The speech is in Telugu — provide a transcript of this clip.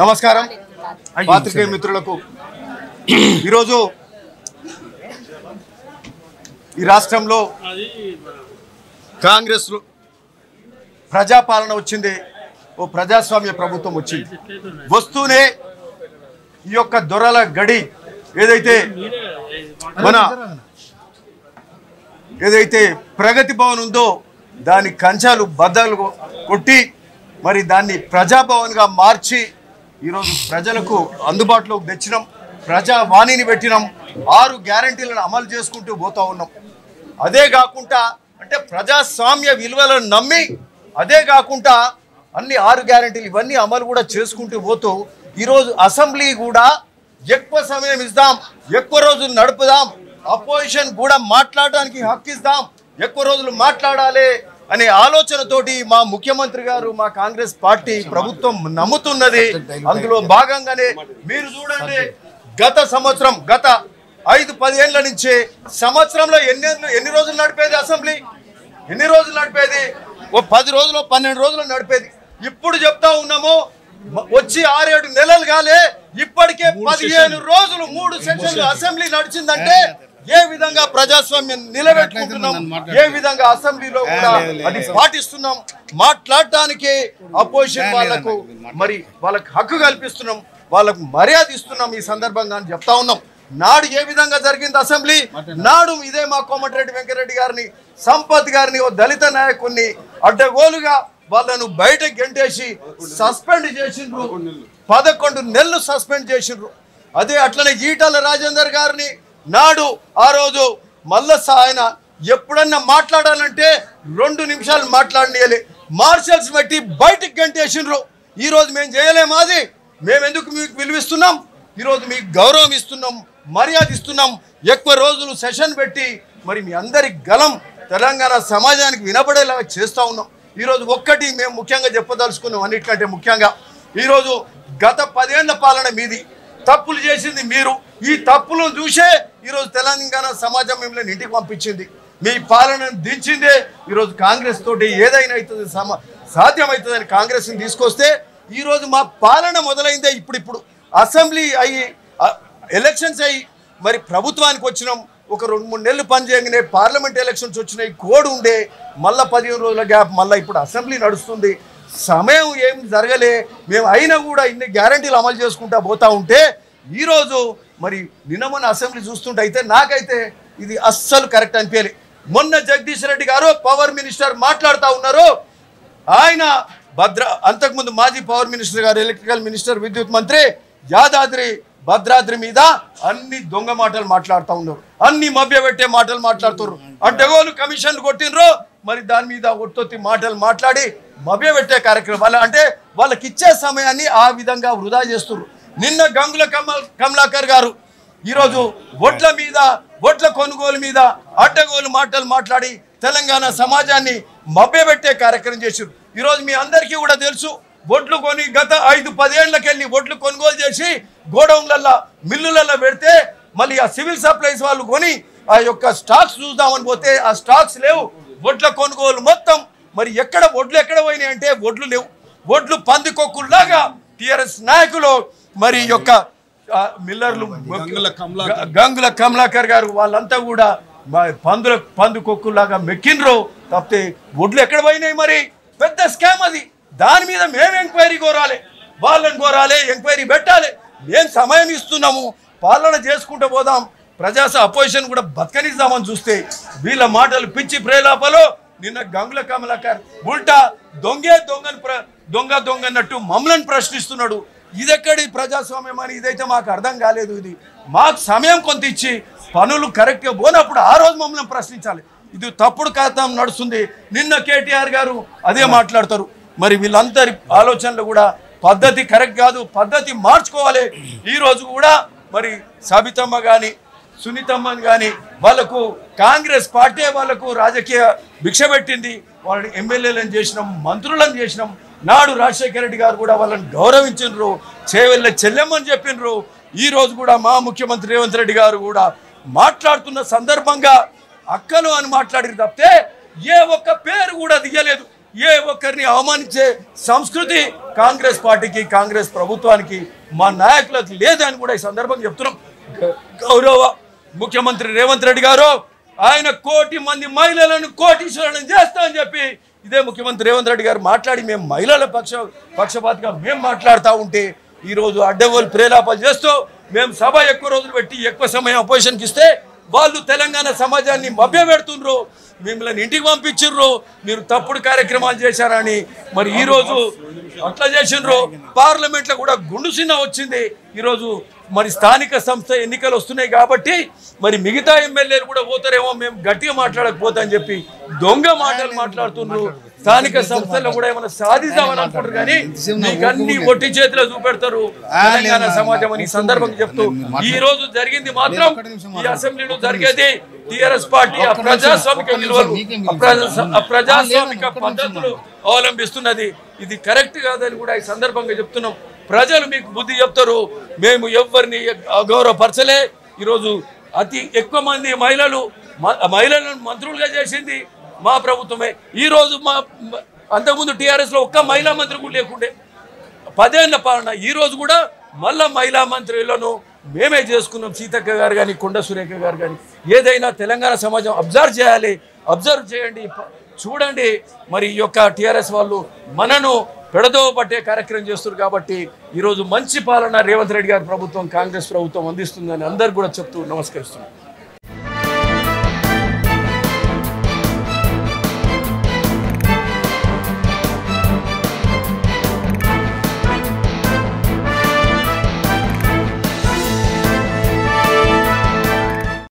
నమస్కారం పాత్రికేయ మిత్రులకు ఈరోజు ఈ రాష్ట్రంలో కాంగ్రెస్ ప్రజాపాలన వచ్చింది, ఓ ప్రజాస్వామ్య ప్రభుత్వం వచ్చింది. వస్తూనే ఈ యొక్క దొరల గడి ఏదైతే ప్రగతి భవన్ ఉందో దాని కంచాలు బద్దలు కొట్టి మరి దాన్ని ప్రజాభవన్గా మార్చి ఈరోజు ప్రజలకు అందుబాటులోకి తెచ్చినాం. ప్రజావాణిని పెట్టినాం. 6 గ్యారంటీలను అమలు చేసుకుంటూ పోతా ఉన్నాం. అదే కాకుండా అంటే ప్రజాస్వామ్య విలువలను నమ్మి అదే కాకుండా అన్ని 6 గ్యారంటీలు ఇవన్నీ అమలు కూడా చేసుకుంటూ పోతూ ఈరోజు అసెంబ్లీ కూడా ఎక్కువ సమయం ఇద్దాం, ఎక్కువ రోజులు నడుపుదాం, అపోజిషన్ కూడా మాట్లాడడానికి హక్కు ఇద్దాం, ఎక్కువ రోజులు మాట్లాడాలి అనే ఆలోచనతోటి మా ముఖ్యమంత్రి గారు మా కాంగ్రెస్ పార్టీ ప్రభుత్వం నమ్ముతున్నది. అందులో భాగంగానే మీరు చూడండి, గత 5-10 ఏళ్ల నుంచి సంవత్సరంలో ఎన్ని రోజులు నడిపేది అసెంబ్లీ? ఎన్ని రోజులు నడిపేది? ఓ 10 రోజులు 12 రోజులు నడిపేది. ఇప్పుడు చెప్తా ఉన్నాము వచ్చి 6-7 నెలలు కాలే, ఇప్పటికే 15 రోజులు 3 సెషన్లు అసెంబ్లీ నడిచిందంటే ఏ విధంగా ప్రజాస్వామ్యం నిలబెట్టుకుంటున్నాం, ఏ విధంగా అసెంబ్లీలో కూడా అది పాటిస్తున్నాం, మాట్లాడటానికి అపోజిషన్ వాళ్ళకు హక్కు కల్పిస్తున్నాం, వాళ్ళకు మర్యాద ఇస్తున్నాం ఈ సందర్భంగా అని చెప్తా ఉన్నాం. నాడు ఏ విధంగా జరిగింది అసెంబ్లీ? నాడు ఇదే మా కోమటిరెడ్డి వెంకటరెడ్డి గారిని, సంపత్ గారిని, ఓ దళిత నాయకుడిని అడ్డగోలుగా వాళ్ళను బయట గెంటేసి సస్పెండ్ చేసిండ్రు. 11 నెలలు సస్పెండ్ చేసిండ్రు. అదే అట్లనే ఈటల రాజేందర్ గారిని నాడు ఆ రోజు మల్లస్స ఆయన ఎప్పుడన్నా మాట్లాడాలంటే 2 నిమిషాలు మాట్లాడనీయలే, మార్షల్స్ పెట్టి బయటికి గంటేసిండ్రు. ఈరోజు మేము చేయలేము. అది మేము ఎందుకు మీకు విలువిస్తున్నాం? ఈరోజు మీకు గౌరవం ఇస్తున్నాం, మర్యాద ఇస్తున్నాం. ఎక్కువ రోజులు సెషన్ పెట్టి మరి మీ అందరి గలం తెలంగాణ సమాజానికి వినపడేలాగా చేస్తూ ఉన్నాం. ఈరోజు ఒక్కటి మేము ముఖ్యంగా చెప్పదలుచుకున్నాం. అన్నిటికంటే ముఖ్యంగా ఈరోజు గత 10 ఏళ్ల పాలన మీది, తప్పులు చేసింది మీరు. ఈ తప్పులను చూసే ఈరోజు తెలంగాణ సమాజం మిమ్మల్ని ఇంటికి పంపించింది. మీ పాలనను దించిందే. ఈరోజు కాంగ్రెస్ తోటి ఏదైనా అవుతుంది, సాధ్యమవుతుందని కాంగ్రెస్ని తీసుకొస్తే ఈరోజు మా పాలన మొదలైందే. ఇప్పుడు అసెంబ్లీ అయ్యి ఎలక్షన్స్ అయ్యి మరి ప్రభుత్వానికి వచ్చినాం. ఒక 2-3 నెలలు పనిచేయగానే పార్లమెంట్ ఎలక్షన్స్ వచ్చినాయి, కోడ్ ఉండే, మళ్ళీ 15 రోజుల గ్యాప్, మళ్ళీ ఇప్పుడు అసెంబ్లీ నడుస్తుంది. సమయం ఏం జరగలే. మేము అయినా కూడా ఇన్ని గ్యారంటీలు అమలు చేసుకుంటా పోతా ఉంటే ఈరోజు మరి నిన్న అసెంబ్లీ చూస్తుంటే అయితే నాకైతే ఇది అస్సలు కరెక్ట్ అనిపించలే. మొన్న జగదీష్ రెడ్డి గారు పవర్ మినిస్టర్ మాట్లాడుతూ ఉన్నారు. ఆయన అంతకుముందు మాజీ పవర్ మినిస్టర్ గారు, ఎలక్ట్రికల్ మినిస్టర్, విద్యుత్ మంత్రి యాదాద్రి భద్రాద్రి మీద అన్ని దొంగ మాటలు మాట్లాడుతూ ఉన్నారు, అన్ని మభ్యపెట్టే మాటలు మాట్లాడుతున్నారు. అడ్డగోలు కమిషన్లు కొట్టినరు, మరి దాని మీద ఒట్టొత్తి మాటలు మాట్లాడి మభ్యపెట్టే కార్యక్రమాలు, అంటే వాళ్ళకి ఇచ్చే సమయాన్ని ఆ విధంగా వృధా చేస్తున్నారు. నిన్న గంగుల కమలాకర్ గారు ఈరోజు ఒడ్ల కొనుగోలు మీద అడ్డగోలు మాటలు మాట్లాడి తెలంగాణ సమాజాన్ని మభ్యపెట్టే కార్యక్రమం చేశారు. ఈరోజు మీ అందరికీ కూడా తెలుసు, ఒడ్లు కొని గత 5-10 ఏళ్లకెళ్ళి ఒడ్లు కొనుగోలు చేసి గోడౌన్లలో మిల్లులలో పెడితే మళ్ళీ ఆ సివిల్ సప్లైస్ వాళ్ళు కొని ఆ యొక్క స్టాక్స్ చూద్దామని పోతే ఆ స్టాక్స్ లేవు. ఒడ్ల కొనుగోలు మొత్తం మరి ఒడ్లు ఎక్కడ పోయినాయి అంటే ఒడ్లు లేవు. ఒడ్లు పందికొక్కుల్లాగా టీఆర్ఎస్ నాయకులు మరి యొక్క మిల్లర్లు గంగుల కమలాకర్ గారు వాళ్ళంతా కూడా పందుకొక్కుల్లాగా మెక్కినరు తప్పితే ఒడ్లు ఎక్కడ పోయినాయి? మరి పెద్ద స్కామ్ అది. దాని మీద మేము ఎంక్వైరీ కోరాలి, వాళ్ళని కోరాలి, ఎంక్వైరీ పెట్టాలి. మేము సమయం ఇస్తున్నాము, పాలన చేసుకుంటూ పోదాం, అపోజిషన్ కూడా బతకనిద్దామని చూస్తే వీళ్ళ మాటలు పిచ్చి ప్రేలాపలో నిన్న గంగుల కమలాకర్ ఉల్టా దొంగన్నట్టు మమ్మల్ని ప్రశ్నిస్తున్నాడు. ఇదెక్కడి ప్రజాస్వామ్యం అని ఇదైతే మాకు అర్థం కాలేదు. ఇది మాకు సమయం కొంత ఇచ్చి పనులు కరెక్ట్గా పోనప్పుడు ఆ రోజు మమ్మల్ని ప్రశ్నించాలి. ఇది తప్పుడు కథం నడుస్తుంది. నిన్న కేటీఆర్ గారు అదే మాట్లాడతారు. మరి వీళ్ళందరి ఆలోచనలు కూడా పద్ధతి కరెక్ట్ కాదు, పద్ధతి మార్చుకోవాలి. ఈరోజు కూడా మరి సబితమ్మ కానీ సునీతమ్మని కానీ వాళ్ళకు కాంగ్రెస్ పార్టీ వాళ్ళకు రాజకీయ భిక్ష పెట్టింది. వాళ్ళని ఎమ్మెల్యేలను చేసినాం, మంత్రులను చేసినాం. నాడు రాజశేఖర రెడ్డి గారు కూడా వాళ్ళని గౌరవించినరు, చేవెళ్ళ చెల్లెమ్మని చెప్పినరు. ఈరోజు కూడా మా ముఖ్యమంత్రి రేవంత్ రెడ్డి గారు కూడా మాట్లాడుతున్న సందర్భంగా అక్కలు అని మాట్లాడిరు తప్పితే ఏ ఒక్క పేరు కూడా దిగలేదు. ఏ ఒక్కరిని అవమానించే సంస్కృతి కాంగ్రెస్ పార్టీకి కాంగ్రెస్ ప్రభుత్వానికి మా నాయకులకు లేదని కూడా ఈ సందర్భంగా చెప్తున్నాం. గౌరవ ముఖ్యమంత్రి రేవంత్ రెడ్డి గారు ఆయన 1 కోటి మంది మహిళలను కోటీశ్వరులను చేస్తా అని చెప్పి ఇదే ముఖ్యమంత్రి రేవంత్ రెడ్డి గారు మాట్లాడి మేము మహిళల పక్షపాతిగా మేము మాట్లాడుతూ ఉంటే ఈరోజు అడ్డగోలు ప్రేలాపాలు చేస్తూ మేము సభ ఎక్కువ రోజులు పెట్టి ఎక్కువ సమయం అపోజిషన్కి ఇస్తే వాళ్ళు తెలంగాణ సమాజాన్ని మభ్యపెడుతుండ్రు, మిమ్మల్ని ఇంటికి పంపించుర్రు, మీరు తప్పుడు కార్యక్రమాలు చేశారని మరి ఈరోజు అట్లా చేసిండ్రు. పార్లమెంట్లో కూడా గుండు సిన్న వచ్చింది. ఈరోజు మరి స్థానిక సంస్థ ఎన్నికలు వస్తున్నాయి కాబట్టి మరి మిగతా ఎమ్మెల్యేలు కూడా పోతారేమో మేము గట్టిగా మాట్లాడకపోతా అని చెప్పి దొంగ మాటలు మాట్లాడుతున్నారు. స్థానిక సంస్థల్లో కూడా ఏమైనా సాధిద్దామని అనుకుంటారు కానీ మీకు అన్ని ఒట్టి చేతిలో చూపెడతారు తెలంగాణ సమాజం అని సందర్భంగా చెప్తూ ఈ రోజు జరిగింది మాత్రం ఈ అసెంబ్లీలో జరిగేది టీఆర్ఎస్ పార్టీ ప్రజాస్వామిక విలువలు ప్రజాస్వామిక పద్ధతులు అవలంబిస్తున్నది. ఇది కరెక్ట్ కాదని కూడా ఈ సందర్భంగా చెప్తున్నాం. ప్రజలు మీకు బుద్ధి చెప్తారు. మేము ఎవరిని అగౌరవపరచలే. ఈరోజు అతి ఎక్కువ మంది మహిళలను మంత్రులుగా చేసింది మా ప్రభుత్వమే. ఈరోజు మా అంతకుముందు టీఆర్ఎస్లో ఒక్క మహిళా మంత్రి కూడా లేకుండే 10 ఏళ్ల పాలన. ఈరోజు కూడా మళ్ళా మహిళా మంత్రులను మేమే చేసుకున్నాం. సీతక్క గారు కానీ కొండ సురేఖ గారు కానీ. ఏదైనా తెలంగాణ సమాజం అబ్జర్వ్ చేయండి, చూడండి. మరి ఈ యొక్క టీఆర్ఎస్ వాళ్ళు మనను పెడదోవ పట్టే కార్యక్రమం చేస్తున్నారు కాబట్టి ఈరోజు మంచి పాలన రేవంత్ రెడ్డి గారి ప్రభుత్వం కాంగ్రెస్ ప్రభుత్వం అందిస్తుందని అందరు కూడా చెప్తూ నమస్కరిస్తున్నాను.